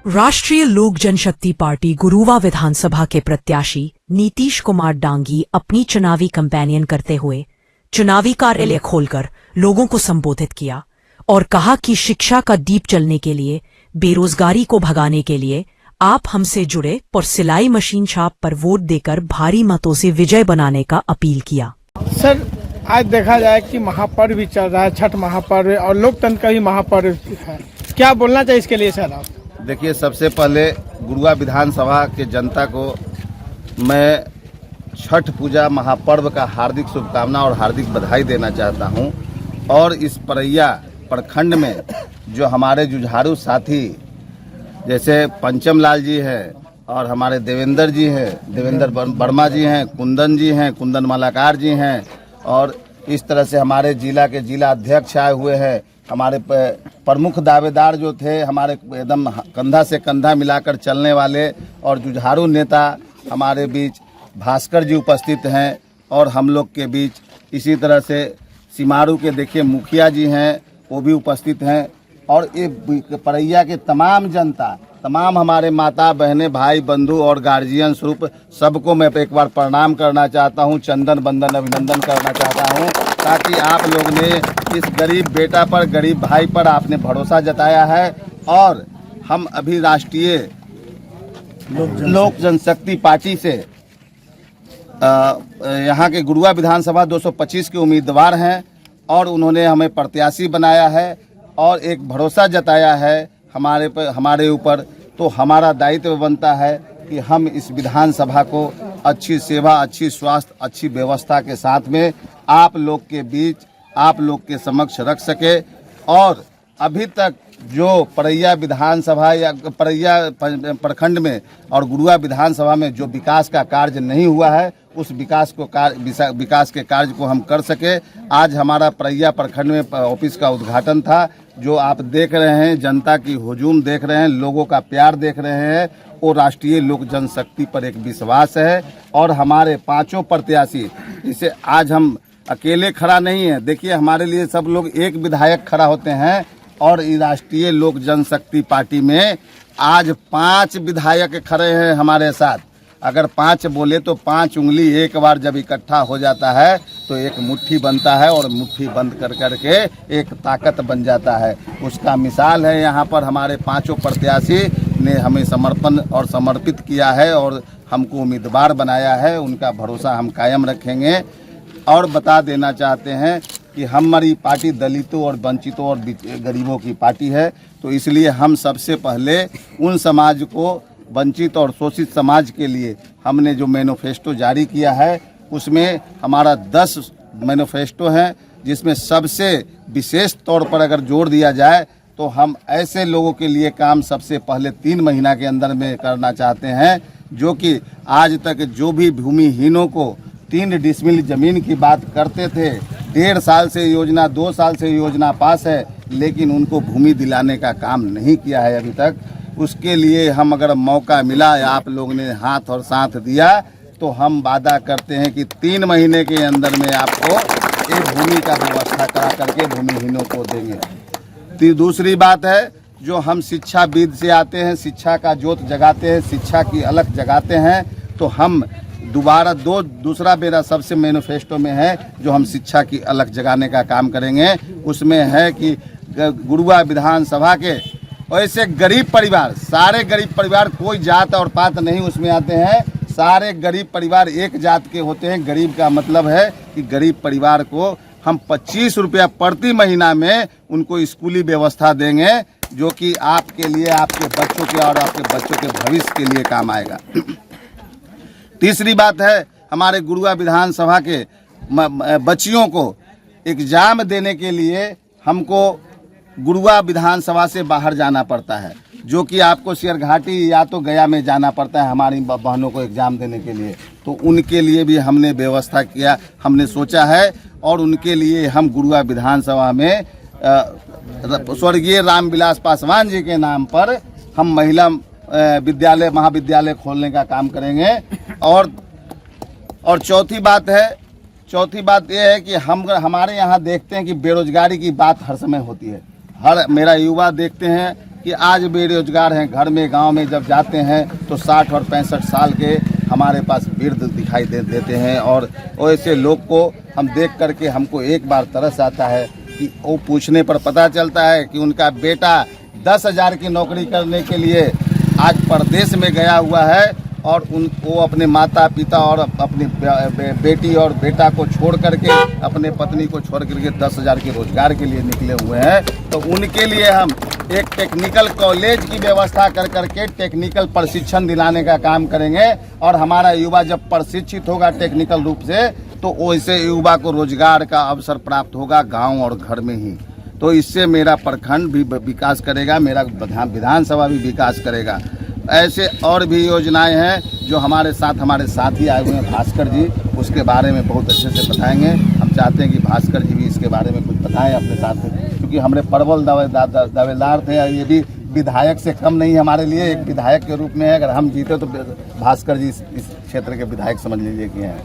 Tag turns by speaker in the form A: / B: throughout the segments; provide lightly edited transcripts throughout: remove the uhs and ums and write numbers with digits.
A: राष्ट्रीय लोक जनशक्ति पार्टी गुरुवा विधानसभा के प्रत्याशी नीतीश कुमार डांगी अपनी चुनावी कैंपेनियन करते हुए चुनावी कार्यालय खोलकर लोगों को संबोधित किया और कहा कि शिक्षा का दीप जलने के लिए, बेरोजगारी को भगाने के लिए आप हमसे जुड़े और सिलाई मशीन छाप पर वोट देकर भारी मतों से विजय बनाने का अपील किया।
B: सर, आज देखा जाए कि महापर्व भी चल रहा है, छठ महापर्व और लोकतंत्र का भी महापर्व है, क्या बोलना चाहिए इसके लिए सर आप?
C: देखिए, सबसे पहले गुरुवा विधानसभा के जनता को मैं छठ पूजा महापर्व का हार्दिक शुभकामना और हार्दिक बधाई देना चाहता हूं। और इस परैया प्रखंड में जो हमारे जुझारू साथी जैसे पंचम लाल जी हैं और हमारे देवेंद्र जी हैं, देवेंद्र वर्मा जी हैं, कुंदन जी हैं, कुंदन मालाकार जी हैं, और इस तरह से हमारे जिला के जिला अध्यक्ष आए हुए हैं। हमारे प्रमुख दावेदार जो थे, हमारे एकदम कंधा से कंधा मिलाकर चलने वाले और जुझारू नेता हमारे बीच भास्कर जी उपस्थित हैं। और हम लोग के बीच इसी तरह से सिमारू के देखिए मुखिया जी हैं, वो भी उपस्थित हैं। और ये परैया के तमाम जनता, तमाम हमारे माता बहनें, भाई बंधु और गार्जियन स्वरूप सबको मैं एक बार प्रणाम करना चाहता हूं, चंदन बंदन अभिनंदन करना चाहता हूं, ताकि आप लोग ने इस गरीब बेटा पर, गरीब भाई पर आपने भरोसा जताया है। और हम अभी राष्ट्रीय लोक जनशक्ति पार्टी से यहाँ के गुरुवा विधानसभा 225 के उम्मीदवार हैं और उन्होंने हमें प्रत्याशी बनाया है और एक भरोसा जताया है हमारे ऊपर। तो हमारा दायित्व बनता है कि हम इस विधानसभा को अच्छी सेवा, अच्छी स्वास्थ्य, अच्छी व्यवस्था के साथ में आप लोग के बीच, आप लोग के समक्ष रख सके। और अभी तक जो परैया विधानसभा या परैया प्रखंड में और गुरुवा विधानसभा में जो विकास का कार्य नहीं हुआ है, उस विकास के कार्य को हम कर सके। आज हमारा परैया प्रखंड में ऑफिस का उद्घाटन था, जो आप देख रहे हैं, जनता की हुजूम देख रहे हैं, लोगों का प्यार देख रहे हैं, वो राष्ट्रीय लोक जनशक्ति पर एक विश्वास है। और हमारे पांचों प्रत्याशी, जिसे आज हम अकेले खड़ा नहीं है, देखिए हमारे लिए सब लोग एक विधायक खड़ा होते हैं और राष्ट्रीय लोक जनशक्ति पार्टी में आज 5 विधायक खड़े हैं हमारे साथ। अगर 5 बोले तो 5 उंगली एक बार जब इकट्ठा हो जाता है तो एक मुट्ठी बनता है और मुट्ठी बंद कर करके एक ताकत बन जाता है। उसका मिसाल है यहाँ पर हमारे पांचों प्रत्याशी ने हमें समर्पण और समर्पित किया है और हमको उम्मीदवार बनाया है। उनका भरोसा हम कायम रखेंगे। और बता देना चाहते हैं कि हमारी पार्टी दलितों और वंचितों और गरीबों की पार्टी है, तो इसलिए हम सबसे पहले उन समाज को, वंचित और शोषित समाज के लिए हमने जो मैनिफेस्टो जारी किया है, उसमें हमारा 10 मैनिफेस्टो हैं, जिसमें सबसे विशेष तौर पर अगर जोर दिया जाए तो हम ऐसे लोगों के लिए काम सबसे पहले 3 महीना के अंदर में करना चाहते हैं, जो कि आज तक जो भी भूमिहीनों को 3 डिसमिल जमीन की बात करते थे, 1.5 साल से योजना, 2 साल से योजना पास है, लेकिन उनको भूमि दिलाने का काम नहीं किया है अभी तक। उसके लिए हम अगर मौका मिला या आप लोग ने हाथ और साथ दिया तो हम वादा करते हैं कि 3 महीने के अंदर में आपको एक भूमि का व्यवस्था करा करके भूमिहीनों को देंगे। दूसरी बात है, जो हम शिक्षाविद से आते हैं, शिक्षा का जोत जगाते हैं, शिक्षा की अलख जगाते हैं, तो हम दोबारा दूसरा मेरा सबसे मैनिफेस्टो में है जो हम शिक्षा की अलख जगाने का काम करेंगे। उसमें है कि गुरुवा विधानसभा के ऐसे गरीब परिवार, सारे गरीब परिवार, कोई जात और पात नहीं उसमें आते हैं, सारे गरीब परिवार एक जात के होते हैं। गरीब का मतलब है कि गरीब परिवार को हम 25 रुपया प्रति महीना में उनको स्कूली व्यवस्था देंगे, जो कि आपके लिए, आपके बच्चों के और आपके बच्चों के भविष्य के लिए काम आएगा। तीसरी बात है, हमारे गुरुवा विधानसभा के बच्चियों को एग्जाम देने के लिए हमको गुरुवा विधानसभा से बाहर जाना पड़ता है, जो कि आपको शेरघाटी या तो गया में जाना पड़ता है हमारी बहनों को एग्जाम देने के लिए। तो उनके लिए भी हमने व्यवस्था किया, हमने सोचा है, और उनके लिए हम गुरुवा विधानसभा में स्वर्गीय रामविलास पासवान जी के नाम पर हम महिला विद्यालय, महाविद्यालय खोलने का काम करेंगे। और चौथी बात यह है कि हम हमारे यहाँ देखते हैं कि बेरोजगारी की बात हर समय होती है। मेरा युवा देखते हैं कि आज बेरोजगार हैं, घर में गांव में जब जाते हैं तो 60 और 65 साल के हमारे पास वृद्ध दिखाई देते हैं। और ऐसे लोग को हम देख करके हमको एक बार तरस आता है कि वो पूछने पर पता चलता है कि उनका बेटा 10,000 की नौकरी करने के लिए आज परदेश में गया हुआ है और वो अपने माता पिता और अपनी बेटी और बेटा को छोड़ करके, अपने पत्नी को छोड़ करके 10,000 के रोजगार के लिए निकले हुए हैं। तो उनके लिए हम एक टेक्निकल कॉलेज की व्यवस्था कर करके टेक्निकल प्रशिक्षण दिलाने का काम करेंगे। और हमारा युवा जब प्रशिक्षित होगा टेक्निकल रूप से, तो वैसे युवा को रोजगार का अवसर प्राप्त होगा गाँव और घर में ही। तो इससे मेरा प्रखंड भी विकास करेगा, मेरा विधानसभा भी विकास करेगा। ऐसे और भी योजनाएं हैं जो हमारे साथी आए हुए हैं भास्कर जी, उसके बारे में बहुत अच्छे से बताएंगे। हम चाहते हैं कि भास्कर जी भी इसके बारे में कुछ बताएं अपने साथ में, क्योंकि हमारे प्रबल दावेदार थे। ये भी विधायक से कम नहीं हमारे लिए, एक विधायक के रूप में है। अगर हम जीते तो भास्कर जी इस क्षेत्र के विधायक समझ लीजिए कि हैं।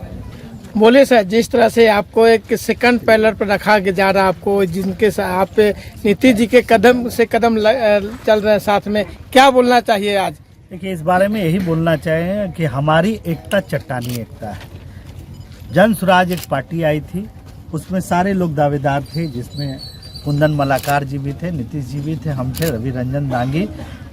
B: बोलिए सर, जिस तरह से आपको एक सेकंड पैलर पर रखा जा रहा है, आपको जिनके साथ आप नीतीश जी के कदम से कदम चल रहे हैं साथ में, क्या बोलना चाहिए आज?
D: देखिए, इस बारे में यही बोलना चाहिए कि हमारी एकता चट्टानी एकता है। जन स्वराज एक पार्टी आई थी, उसमें सारे लोग दावेदार थे, जिसमें कुंदन मलाकार जी भी थे, नीतीश जी भी थे, हम थे, रवि रंजन दांगी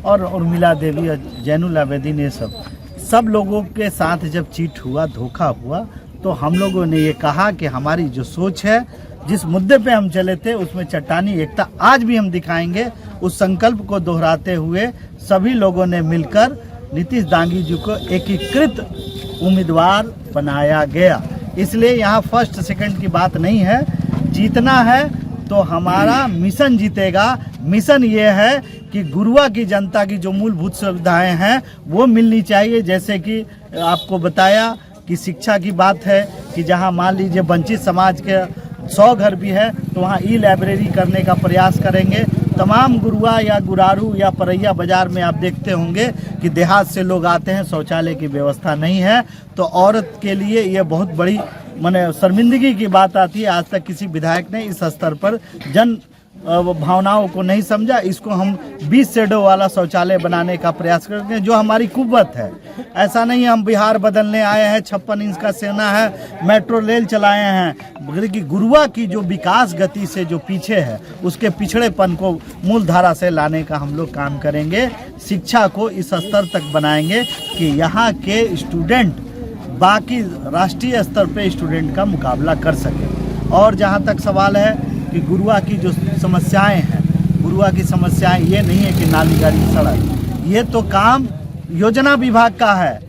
D: और उर्मिला देवी और जैनुल आबेदीन। ये सब लोगों के साथ जब चीट हुआ, धोखा हुआ, तो हम लोगों ने ये कहा कि हमारी जो सोच है, जिस मुद्दे पे हम चले थे, उसमें चट्टानी एकता आज भी हम दिखाएंगे। उस संकल्प को दोहराते हुए सभी लोगों ने मिलकर नीतीश दांगी जी को एकीकृत उम्मीदवार बनाया गया। इसलिए यहाँ फर्स्ट सेकंड की बात नहीं है, जीतना है तो हमारा मिशन जीतेगा। मिशन ये है कि गुरुआ की जनता की जो मूलभूत सुविधाएं हैं वो मिलनी चाहिए। जैसे कि आपको बताया कि शिक्षा की बात है कि जहां मान लीजिए वंचित समाज के 100 घर भी है तो वहां ई लाइब्रेरी करने का प्रयास करेंगे। तमाम गुरुआ या गुरारू या परैया बाजार में आप देखते होंगे कि देहात से लोग आते हैं, शौचालय की व्यवस्था नहीं है, तो औरत के लिए ये बहुत बड़ी माने शर्मिंदगी की बात आती है। आज तक किसी विधायक ने इस स्तर पर जन भावनाओं को नहीं समझा। इसको हम 20 शेडो वाला शौचालय बनाने का प्रयास करते हैं, जो हमारी कुव्वत है। ऐसा नहीं हम बिहार बदलने आए हैं, 56 इंच का सेना है, मेट्रो रेल चलाए हैं। कि गुरुआ की जो विकास गति से जो पीछे है, उसके पिछड़ेपन को मूल धारा से लाने का हम लोग काम करेंगे। शिक्षा को इस स्तर तक बनाएंगे कि यहाँ के स्टूडेंट बाकी राष्ट्रीय स्तर पे स्टूडेंट का मुकाबला कर सके। और जहाँ तक सवाल है कि गुरुआ की जो समस्याएं हैं, गुरुआ की समस्याएं ये नहीं है कि नाली गाड़ी सड़क, ये तो काम योजना विभाग का है।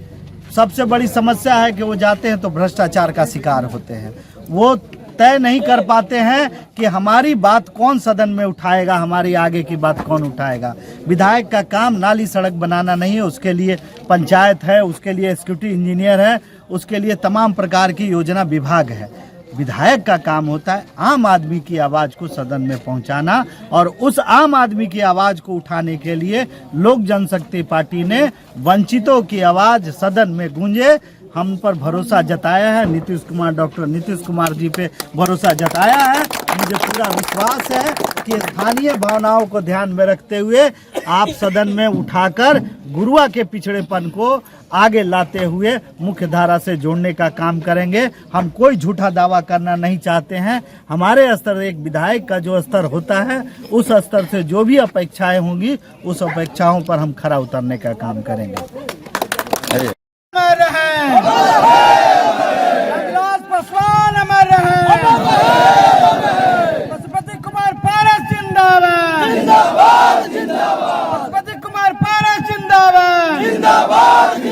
D: सबसे बड़ी समस्या है कि वो जाते हैं तो भ्रष्टाचार का शिकार होते हैं। वो तय नहीं कर पाते हैं कि हमारी बात कौन सदन में उठाएगा, हमारी आगे की बात कौन उठाएगा। विधायक का काम नाली सड़क बनाना नहीं है, उसके लिए पंचायत है, उसके लिए एग्जीक्यूटिव इंजीनियर है, उसके लिए तमाम प्रकार की योजना विभाग है। विधायक का काम होता है आम आदमी की आवाज को सदन में पहुंचाना, और उस आम आदमी की आवाज को उठाने के लिए लोक जनशक्ति पार्टी ने वंचितों की आवाज सदन में गूंजे, हम पर भरोसा जताया है। डॉक्टर नीतीश कुमार जी पे भरोसा जताया है। मुझे पूरा विश्वास है कि स्थानीय भावनाओं को ध्यान में रखते हुए आप सदन में उठाकर गुरुआ के पिछड़ेपन को आगे लाते हुए मुख्य धारा से जोड़ने का काम करेंगे। हम कोई झूठा दावा करना नहीं चाहते हैं। हमारे स्तर, एक विधायक का जो स्तर होता है, उस स्तर से जो भी अपेक्षाएं होंगी, उस अपेक्षाओं पर हम खरा उतरने का काम करेंगे।
B: पशुपति कुमार पारस जिंदाबाद, जिंदाबाद, जिंदाबाद। पशुपति कुमार पारस जिंदाबाद, जिंदाबाद।